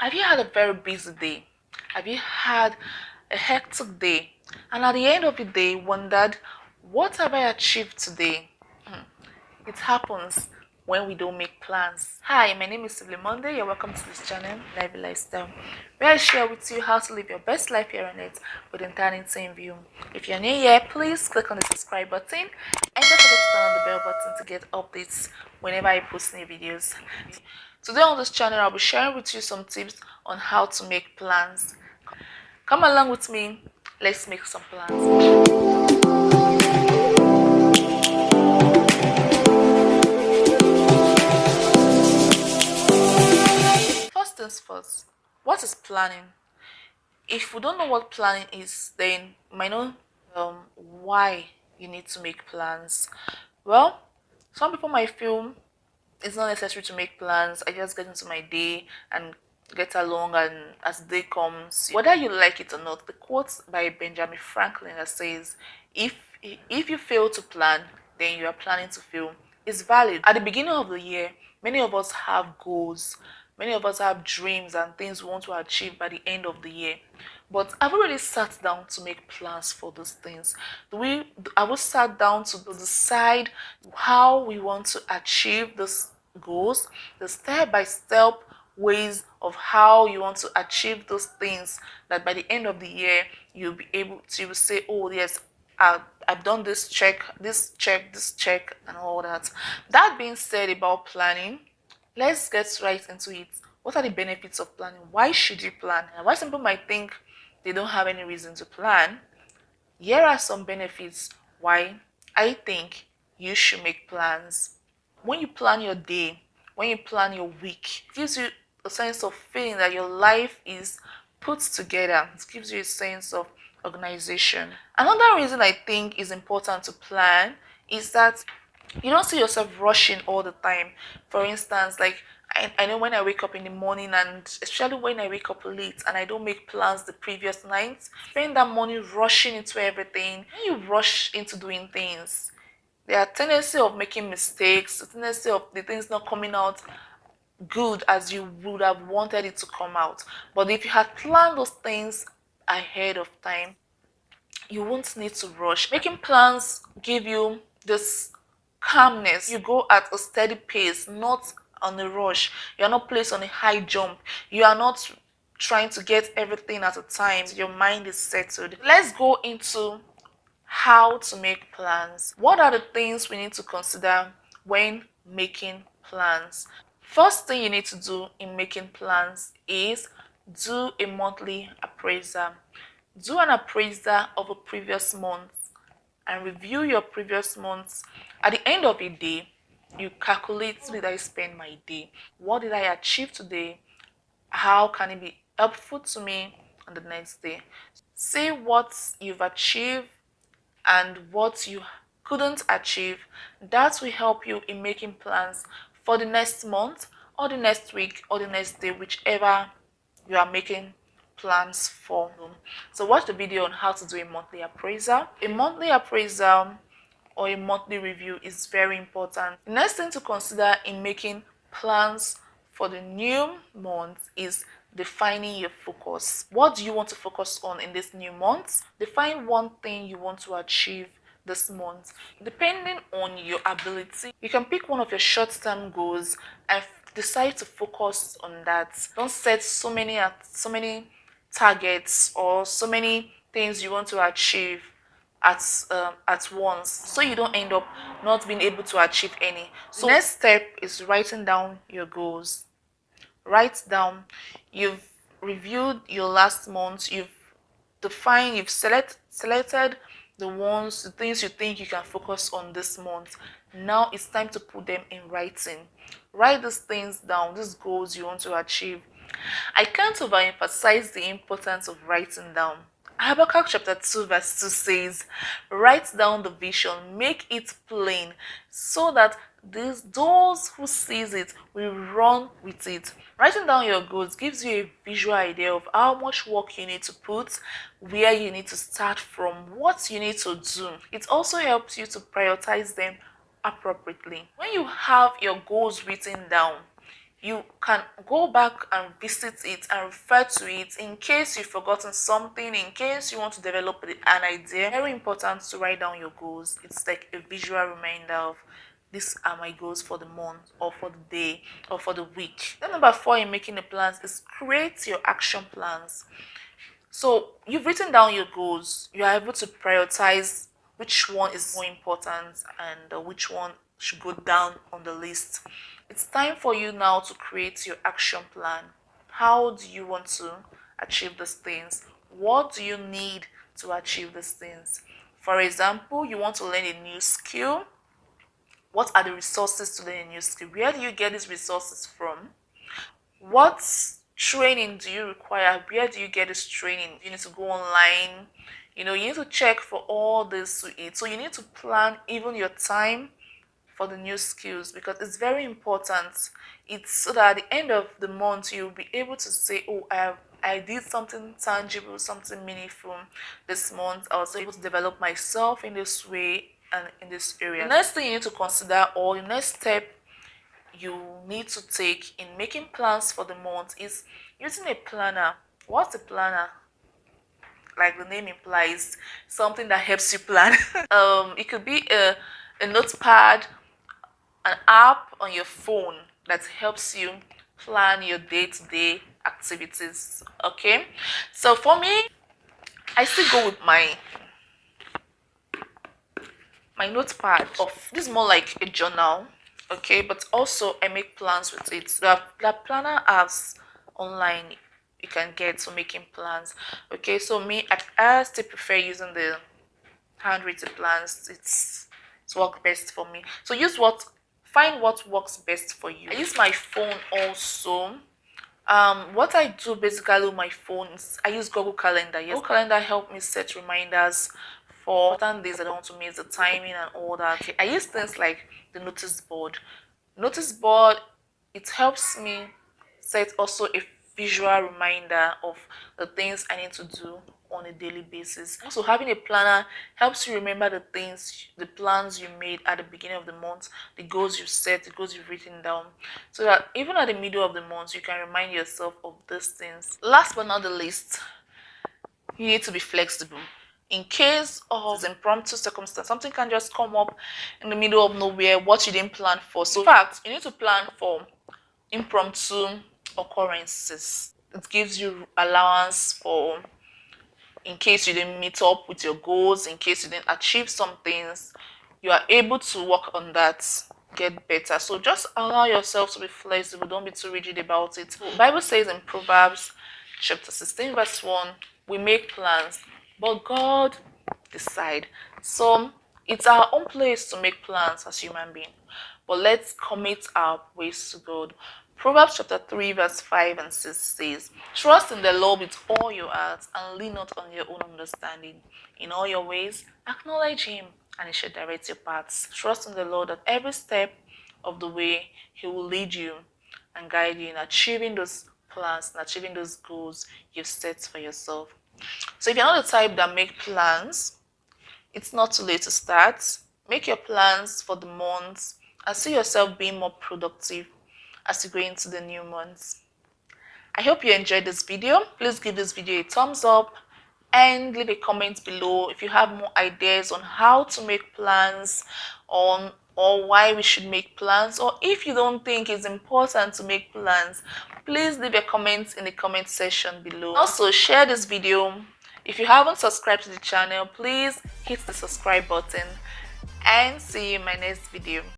Have you had a very busy day? Have you had a hectic day? And at the end of the day, wondered, what have I achieved today? It happens when we don't make plans. Hi, my name is Sibly Monday. You're welcome to this channel, Lively Lifestyle, where I share with you how to live your best life here on earth with eternity in view. If you're new here, please click on the subscribe button and don't forget to turn on the bell button to get updates whenever I post new videos. Today on this channel, I'll be sharing with you some tips on how to make plans. Come along with me, let's make some plans. First things first, what is planning? If we don't know what planning is, then we might not why you need to make plans. Well, some people might feel it's not necessary to make plans. I just get into my day and get along, and as the day comes, whether you like it or not, the quote by Benjamin Franklin that says, if you fail to plan, then you are planning to fail, is valid. At the beginning of the year, many of us have goals. Many of us have dreams and things we want to achieve by the end of the year. But have we really sat down to make plans for those things? Have we sat down to decide how we want to achieve those goals, the step-by-step ways of how you want to achieve those things, that by the end of the year you'll be able to say, oh yes, I've done this check, this check, this check, and all that. That being said about planning, let's get right into it. What are the benefits of planning? Why should you plan? And why some people might think they don't have any reason to plan. Here are some benefits why I think you should make plans. When you plan your day, when you plan your week, it gives you a sense of feeling that your life is put together. It gives you a sense of organization. Another reason I think is important to plan is that you don't see yourself rushing all the time. For instance, like I know when I wake up in the morning, and especially when I wake up late and I don't make plans the previous night, spend that morning rushing into everything. When you rush into doing things, there are tendency of making mistakes, the tendency of the things not coming out good as you would have wanted it to come out. But if you had planned those things ahead of time, you won't need to rush. Making plans give you this calmness. You go at a steady pace, not on a rush. You are not placed on a high jump. You are not trying to get everything at a time. Your mind is settled. Let's go into how to make plans. What are the things we need to consider when making plans? First thing you need to do in making plans is do a monthly appraisal. Do an appraisal of a previous month and review your previous months. At the end of a day, you calculate, how did I spend my day? What did I achieve today? How can it be helpful to me on the next day? Say what you've achieved and what you couldn't achieve. That will help you in making plans for the next month or the next week or the next day, whichever you are making plans for. So watch the video on how to do a monthly appraisal. A monthly appraisal or a monthly review is very important. The next thing to consider in making plans for the new month is defining your focus. What do you want to focus on in this new month? Define one thing you want to achieve this month. Depending on your ability, you can pick one of your short-term goals and decide to focus on that. Don't set so many targets or so many things you want to achieve at once, so you don't end up not being able to achieve any. So next step is writing down your goals. Write down, you've reviewed your last month, you've selected the things you think you can focus on this month. Now it's time to put them in writing. Write these things down, these goals you want to achieve. I can't overemphasize the importance of writing down. Habakkuk chapter 2 verse 2 says, write down the vision, make it plain, so that those who sees it will run with it. Writing down your goals gives you a visual idea of how much work you need to put, where you need to start from, what you need to do. It also helps you to prioritize them appropriately. When you have your goals written down, you can go back and visit it and refer to it in case you've forgotten something, in case you want to develop an idea. Very important to write down your goals. It's like a visual reminder of these are my goals for the month or for the day or for the week. Then number 4 in making the plans is create your action plans. So you've written down your goals, you are able to prioritize which one is more important and which one should go down on the list. It's time for you now to create your action plan. How do you want to achieve these things? What do you need to achieve these things? For example, you want to learn a new skill. What are the resources to learn a new skill? Where do you get these resources from? What training do you require? Where do you get this training? You need to go online. You need to check for all this to it. So you need to plan even your time for the new skills, because it's very important. It's so that at the end of the month you'll be able to say, oh, I did something tangible, something meaningful this month. I was able to develop myself in this way and in this area. The next thing you need to consider, or the next step you need to take in making plans for the month, is using a planner. What's a planner? Like the name implies, something that helps you plan. It could be a notepad, an app on your phone that helps you plan your day-to-day activities. Okay, so for me, I still go with my notepad. This is more like a journal, okay, but also I make plans with it. There are planner apps online you can get for making plans. Okay, so me, I still prefer using the handwritten plans. It's works best for me. So find what works best for you. I use my phone also. What I do basically with my phone is I use Google Calendar. Yes, Google Calendar help me set reminders for certain days I don't want to miss, the timing and all that. Okay, I use things like the notice board. Notice board, it helps me set also a visual reminder of the things I need to do on a daily basis. Also, having a planner helps you remember the plans you made at the beginning of the month, the goals you set, the goals you've written down, so that even at the middle of the month you can remind yourself of these things. Last but not the least, you need to be flexible. In case of impromptu circumstance, something can just come up in the middle of nowhere, what you didn't plan for. So in fact, you need to plan for impromptu occurrences. It gives you allowance for in case you didn't meet up with your goals, in case you didn't achieve some things, you are able to work on that, get better. So just allow yourself to be flexible. Don't be too rigid about it. The Bible says in Proverbs chapter 16 verse 1, we make plans, but God decide. So it's our own place to make plans as human beings, but let's commit our ways to God. Proverbs chapter 3 verse 5 and 6 says, trust in the Lord with all your heart and lean not on your own understanding. In all your ways, acknowledge him and he shall direct your paths. Trust in the Lord that every step of the way he will lead you and guide you in achieving those plans and achieving those goals you've set for yourself. So if you're not the type that make plans, it's not too late to start. Make your plans for the months and see yourself being more productive as you go into the new months. I hope you enjoyed this video. Please give this video a thumbs up and leave a comment below if you have more ideas on how to make plans or why we should make plans, or if you don't think it's important to make plans, please leave a comment in the comment section below. Also, share this video. If you haven't subscribed to the channel, please hit the subscribe button and see you in my next video.